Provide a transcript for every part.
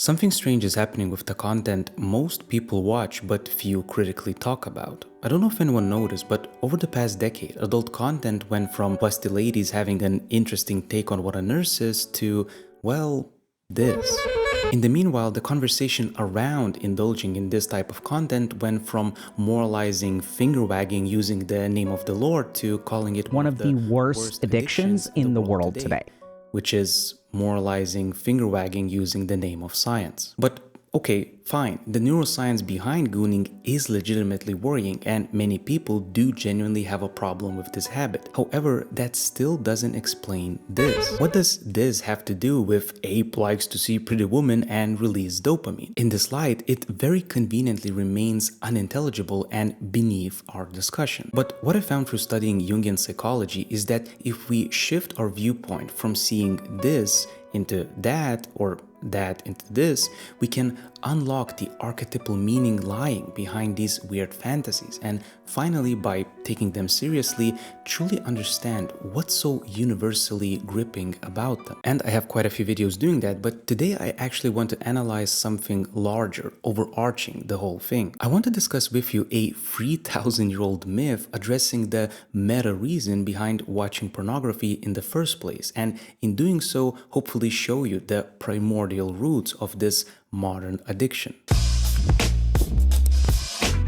Something strange is happening with the content most people watch but few critically talk about. I don't know if anyone noticed, but over the past decade, adult content went from busty ladies having an interesting take on what a nurse is to, well, this. In the meanwhile, the conversation around indulging in this type of content went from moralizing finger wagging using the name of the Lord to calling it one of the worst addictions in the world today, which is moralizing finger wagging using the name of science. But okay, fine, the neuroscience behind gooning is legitimately worrying and many people do genuinely have a problem with this habit. However, that still doesn't explain this. What does this have to do with ape likes to see pretty woman and release dopamine? In this light, it very conveniently remains unintelligible and beneath our discussion. But what I found through studying Jungian psychology is that if we shift our viewpoint from seeing this into that or that into this, we can unlock the archetypal meaning lying behind these weird fantasies and finally, by taking them seriously, truly understand what's so universally gripping about them. And I have quite a few videos doing that, but today I actually want to analyze something larger, overarching the whole thing. I want to discuss with you a 3,000-year-old myth addressing the meta reason behind watching pornography in the first place, and in doing so, hopefully show you the primordial roots of this modern addiction.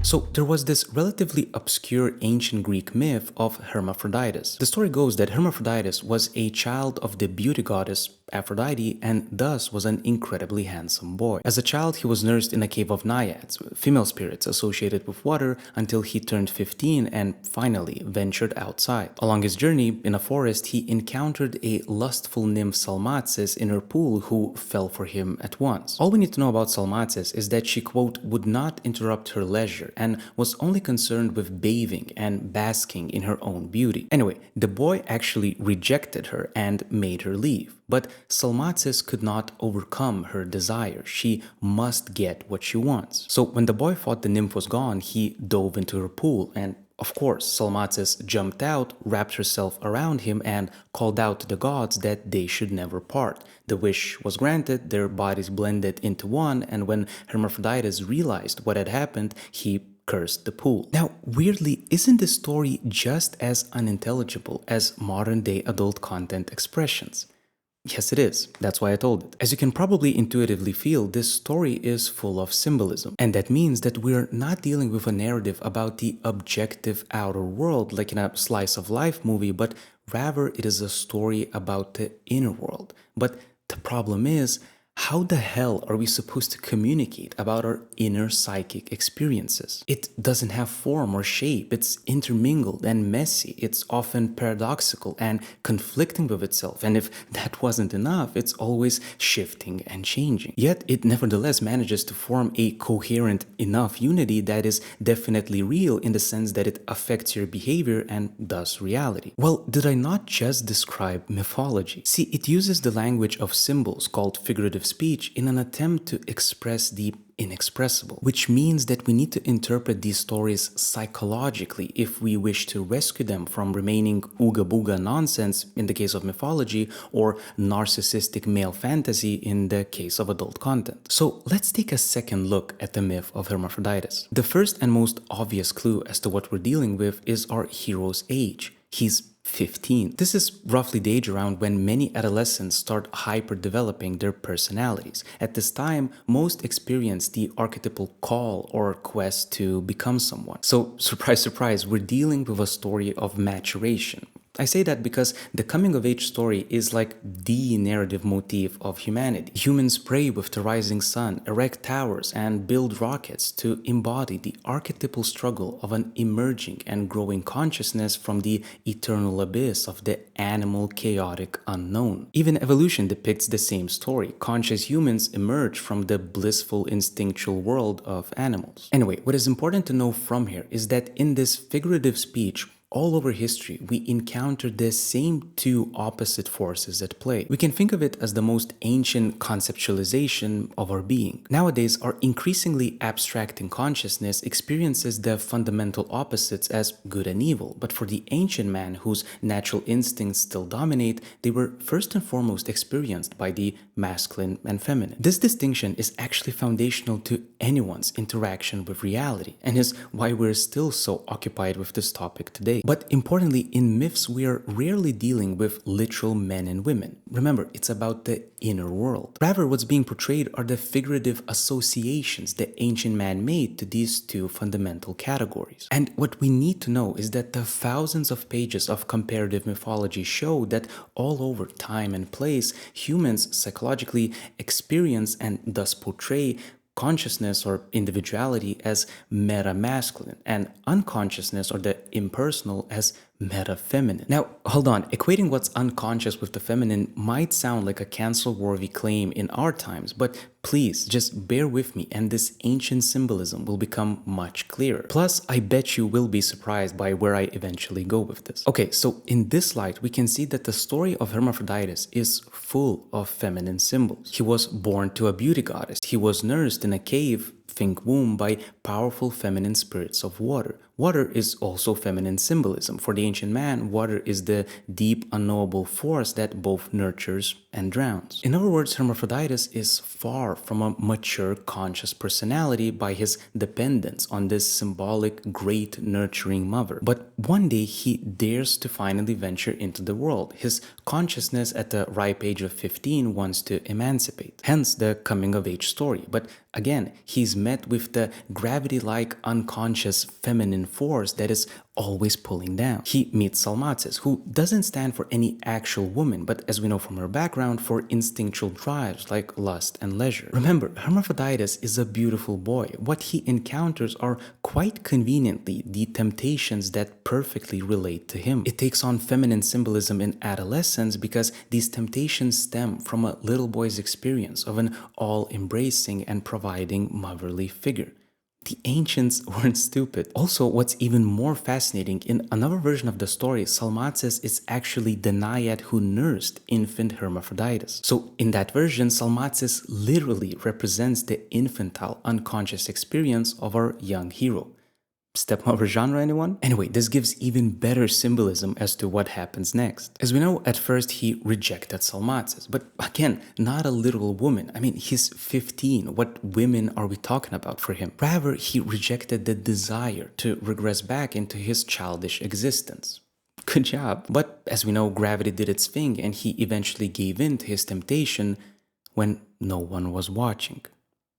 So there was this relatively obscure ancient Greek myth of Hermaphroditus. The story goes that Hermaphroditus was a child of the beauty goddess Aphrodite and thus was an incredibly handsome boy. As a child, he was nursed in a cave of naiads, female spirits associated with water, until he turned 15 and finally ventured outside. Along his journey in a forest, he encountered a lustful nymph Salmacis in her pool who fell for him at once. All we need to know about Salmacis is that she, quote, would not interrupt her leisure and was only concerned with bathing and basking in her own beauty. Anyway, the boy actually rejected her and made her leave. But Salmacis could not overcome her desire. She must get what she wants. So when the boy thought the nymph was gone, he dove into her pool and of course, Salmacis jumped out, wrapped herself around him, and called out to the gods that they should never part. The wish was granted, their bodies blended into one, and when Hermaphroditus realized what had happened, he cursed the pool. Now, weirdly, isn't this story just as unintelligible as modern-day adult content expressions? Yes, it is. That's why I told it. As you can probably intuitively feel, this story is full of symbolism. And that means that we're not dealing with a narrative about the objective outer world like in a slice of life movie, but rather it is a story about the inner world. But the problem is, how the hell are we supposed to communicate about our inner psychic experiences? It doesn't have form or shape, it's intermingled and messy, it's often paradoxical and conflicting with itself, and if that wasn't enough, it's always shifting and changing. Yet it nevertheless manages to form a coherent enough unity that is definitely real in the sense that it affects your behavior and thus reality. Well, did I not just describe mythology? See, it uses the language of symbols called figurative speech in an attempt to express the inexpressible, which means that we need to interpret these stories psychologically if we wish to rescue them from remaining ooga booga nonsense in the case of mythology or narcissistic male fantasy in the case of adult content. So let's take a second look at the myth of Hermaphroditus. The first and most obvious clue as to what we're dealing with is our hero's age. He's 15. This is roughly the age around when many adolescents start hyper-developing their personalities. At this time, most experience the archetypal call or quest to become someone. So, surprise, surprise, we're dealing with a story of maturation. I say that because the coming-of-age story is like the narrative motif of humanity. Humans pray with the rising sun, erect towers, and build rockets to embody the archetypal struggle of an emerging and growing consciousness from the eternal abyss of the animal, chaotic unknown. Even evolution depicts the same story. Conscious humans emerge from the blissful, instinctual world of animals. Anyway, what is important to know from here is that in this figurative speech, all over history, we encounter the same two opposite forces at play. We can think of it as the most ancient conceptualization of our being. Nowadays, our increasingly abstracting consciousness experiences the fundamental opposites as good and evil, but for the ancient man whose natural instincts still dominate, they were first and foremost experienced by the masculine and feminine. This distinction is actually foundational to anyone's interaction with reality, and is why we're still so occupied with this topic today. But importantly, in myths, we are rarely dealing with literal men and women. Remember, it's about the inner world. Rather, what's being portrayed are the figurative associations the ancient man made to these two fundamental categories. And what we need to know is that the thousands of pages of comparative mythology show that all over time and place, humans psychologically experience and thus portray consciousness or individuality as meta-masculine and unconsciousness or the impersonal as meta-feminine. Now, hold on, equating what's unconscious with the feminine might sound like a cancel-worthy claim in our times, but please just bear with me and this ancient symbolism will become much clearer. Plus, I bet you will be surprised by where I eventually go with this. Okay, so in this light, we can see that the story of Hermaphroditus is full of feminine symbols. He was born to a beauty goddess. He was nursed in a cave, think womb, by powerful feminine spirits of water. Water is also feminine symbolism. For the ancient man, water is the deep, unknowable force that both nurtures and drowns. In other words, Hermaphroditus is far from a mature, conscious personality by his dependence on this symbolic, great, nurturing mother. But one day he dares to finally venture into the world. His consciousness at the ripe age of 15 wants to emancipate. Hence the coming-of-age story. But again, he's met with the gravity-like, unconscious, feminine force that is always pulling down. He meets Salmacis, who doesn't stand for any actual woman, but as we know from her background, for instinctual drives like lust and leisure. Remember, Hermaphroditus is a beautiful boy. What he encounters are quite conveniently the temptations that perfectly relate to him. It takes on feminine symbolism in adolescence because these temptations stem from a little boy's experience of an all-embracing and providing motherly figure. The ancients weren't stupid. Also, what's even more fascinating, in another version of the story, Salmacis is actually the naiad who nursed infant Hermaphroditus. So in that version, Salmacis literally represents the infantile, unconscious experience of our young hero. Stepmother genre, anyone? Anyway, this gives even better symbolism as to what happens next. As we know, at first he rejected Salmacis, but again, not a literal woman. I mean, he's 15. What women are we talking about for him? Rather, he rejected the desire to regress back into his childish existence. Good job. But as we know, gravity did its thing and he eventually gave in to his temptation when no one was watching.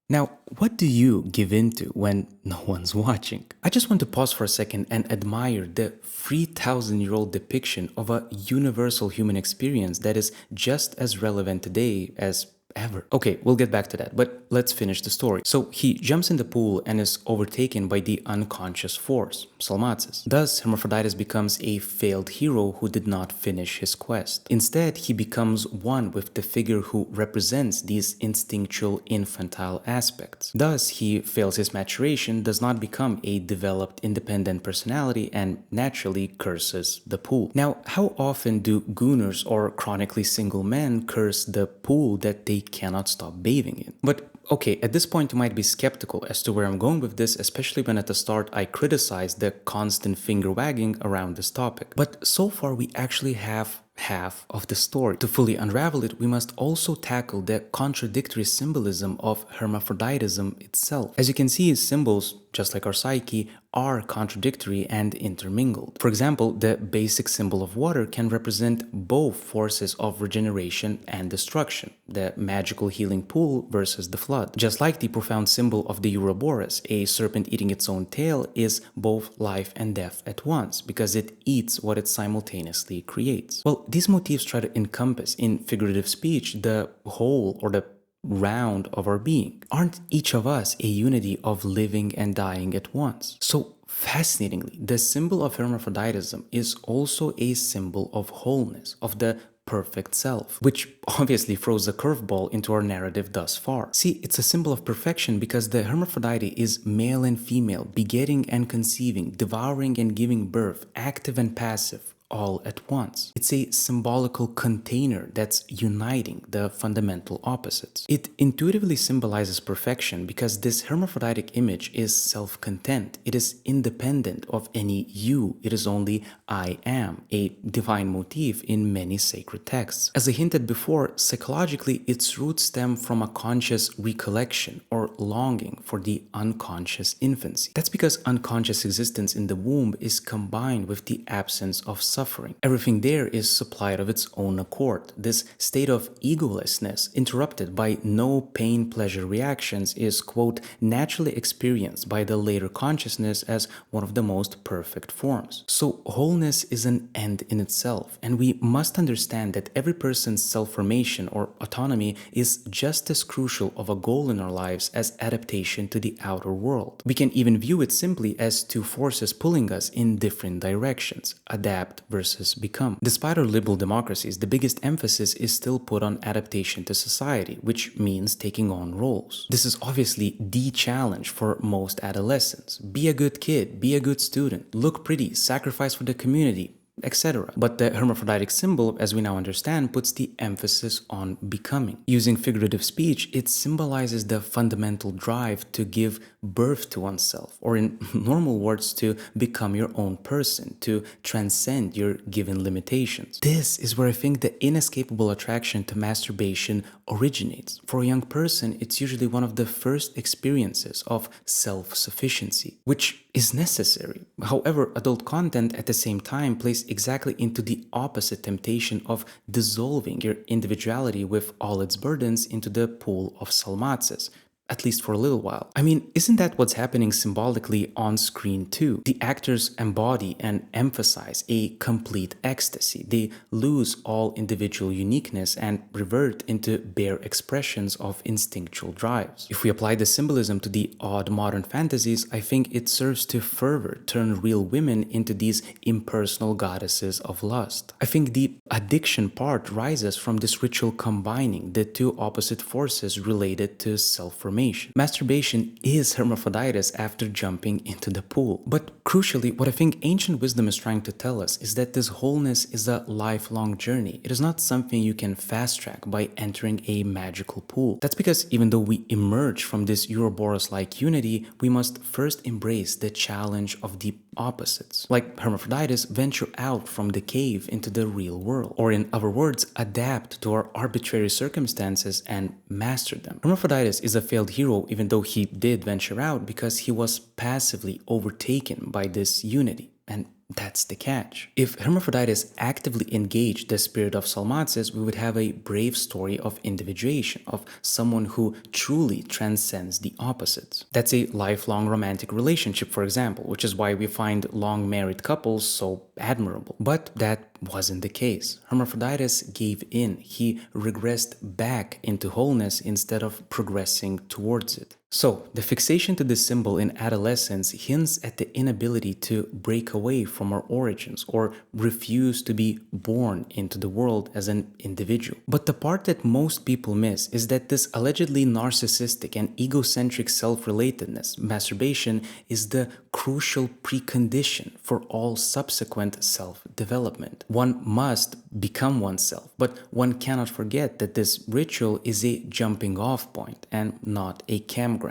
Now, what do you give into when no one's watching? I just want to pause for a second and admire the 3,000-year-old depiction of a universal human experience that is just as relevant today as ever. Okay, we'll get back to that, but let's finish the story. So he jumps in the pool and is overtaken by the unconscious force, Salmacis. Thus, Hermaphroditus becomes a failed hero who did not finish his quest. Instead, he becomes one with the figure who represents these instinctual infantile aspects. Thus, he fails his maturation, does not become a developed independent personality, and naturally curses the pool. Now, how often do gooners or chronically single men curse the pool that they cannot stop bathing in? But okay, at this point you might be skeptical as to where I'm going with this, especially when at the start I criticized the constant finger wagging around this topic. But so far we actually have half of the story. To fully unravel it, we must also tackle the contradictory symbolism of hermaphroditism itself. As you can see, symbols, just like our psyche, are contradictory and intermingled. For example, the basic symbol of water can represent both forces of regeneration and destruction, the magical healing pool versus the flood. Just like the profound symbol of the Ouroboros, a serpent eating its own tail is both life and death at once, because it eats what it simultaneously creates. Well, these motifs try to encompass, in figurative speech, the whole or the round of our being. Aren't each of us a unity of living and dying at once? So fascinatingly, the symbol of hermaphroditism is also a symbol of wholeness, of the perfect self, which obviously throws a curveball into our narrative thus far. See, it's a symbol of perfection because the Hermaphrodite is male and female, begetting and conceiving, devouring and giving birth, active and passive, all at once. It's a symbolical container that's uniting the fundamental opposites. It intuitively symbolizes perfection because this hermaphroditic image is self-content. It is independent of any you. It is only I am, a divine motif in many sacred texts. As I hinted before, psychologically, its roots stem from a conscious recollection or longing for the unconscious infancy. That's because unconscious existence in the womb is combined with the absence of suffering. Everything there is supplied of its own accord. This state of egolessness, interrupted by no pain-pleasure reactions, is, quote, naturally experienced by the later consciousness as one of the most perfect forms. So wholeness is an end in itself, and we must understand that every person's self-formation or autonomy is just as crucial of a goal in our lives as adaptation to the outer world. We can even view it simply as two forces pulling us in different directions, adapt versus become. Despite our liberal democracies, the biggest emphasis is still put on adaptation to society, which means taking on roles. This is obviously the challenge for most adolescents. Be a good kid, be a good student, look pretty, sacrifice for the community, etc. But the hermaphroditic symbol, as we now understand, puts the emphasis on becoming. Using figurative speech, it symbolizes the fundamental drive to give birth to oneself, or in normal words, to become your own person, to transcend your given limitations. This is where I think the inescapable attraction to masturbation originates. For a young person, it's usually one of the first experiences of self-sufficiency, which is necessary. However, adult content at the same time plays exactly into the opposite temptation of dissolving your individuality with all its burdens into the pool of salmatzes, at least for a little while. I mean, isn't that what's happening symbolically on screen too? The actors embody and emphasize a complete ecstasy. They lose all individual uniqueness and revert into bare expressions of instinctual drives. If we apply the symbolism to the odd modern fantasies, I think it serves to further turn real women into these impersonal goddesses of lust. I think the addiction part rises from this ritual combining the two opposite forces related to self-formation. Masturbation is Hermaphroditus after jumping into the pool. But crucially, what I think ancient wisdom is trying to tell us is that this wholeness is a lifelong journey. It is not something you can fast-track by entering a magical pool. That's because even though we emerge from this Ouroboros-like unity, we must first embrace the challenge of the opposites. Like Hermaphroditus, venture out from the cave into the real world. Or in other words, adapt to our arbitrary circumstances and master them. Hermaphroditus is a failed hero even though he did venture out because he was passively overtaken by this unity. And that's the catch. If Hermaphroditus actively engaged the spirit of salmatzes, we would have a brave story of individuation, of someone who truly transcends the opposites. That's a lifelong romantic relationship, for example, which is why we find long married couples so admirable. But that wasn't the case. Hermaphroditus gave in. He regressed back into wholeness instead of progressing towards it. So, the fixation to this symbol in adolescence hints at the inability to break away from our origins or refuse to be born into the world as an individual. But the part that most people miss is that this allegedly narcissistic and egocentric self-relatedness, masturbation, is the crucial precondition for all subsequent self-development. One must become oneself, but one cannot forget that this ritual is a jumping off point and not a campground.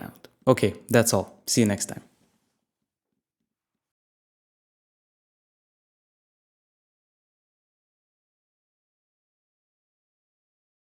Okay, that's all. See you next time.